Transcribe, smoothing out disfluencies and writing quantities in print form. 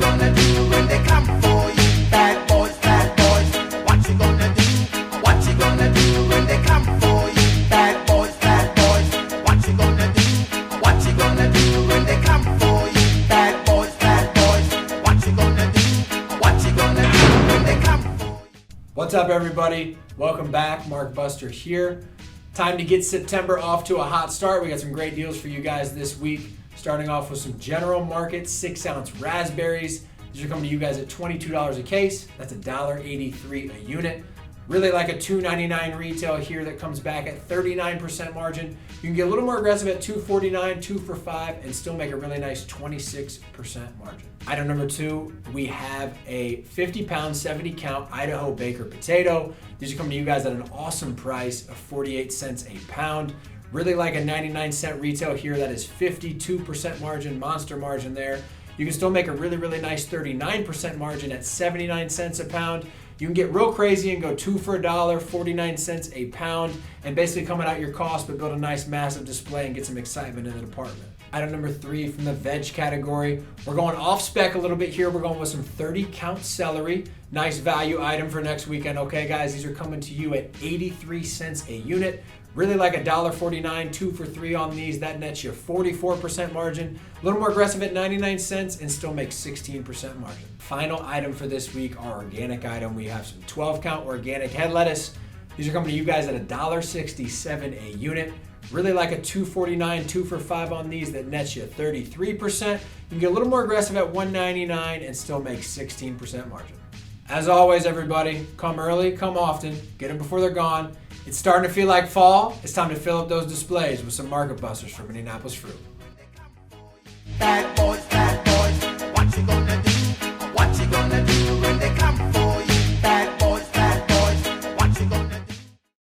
gonna do when they come for you? Bad boys, what you gonna do? What you gonna do when they come for you? Bad boys, what you gonna do? What you gonna do when they come for you? Bad boys, what you gonna do? What you gonna do when they come for you? What's up, everybody? Welcome back. Mark Buster here. Time to get September off to a hot start. We got some great deals for you guys this week. Starting off with some general market 6-ounce raspberries. These are coming to you guys at $22 a case. That's $1.83 a unit. Really like a $2.99 retail here that comes back at 39% margin. You can get a little more aggressive at $2.49, 2 for $5, and still make a really nice 26% margin. Item number 2, we have a 50-pound, 70-count Idaho Baker potato. These are coming to you guys at an awesome price of 48 cents a pound. Really like a 99-cent retail here. That is 52% margin, monster margin there. You can still make a really nice 39% margin at 79 cents a pound. You can get real crazy and go 2 for $1, 49 cents a pound, and basically come out your cost, but build a nice massive display and get some excitement in the department. Item number 3 from the veg category. We're going off spec a little bit here. We're going with some 30-count celery. Nice value item for next weekend. Okay, guys, these are coming to you at 83 cents a unit. Really like $1.49, 2 for $3 on these. That nets you 44% margin. A little more aggressive at 99 cents and still makes 16% margin. Final item for this week, our organic item. We have some 12-count organic head lettuce. These are coming to you guys at $1.67 a unit. Really like a $2.49, 2 for $5 on these. That nets you 33%. You can get a little more aggressive at $1.99 and still make 16% margin. As always, everybody, come early, come often. Get them before they're gone. It's starting to feel like fall. It's time to fill up those displays with some market busters from Indianapolis Fruit. Bad boys.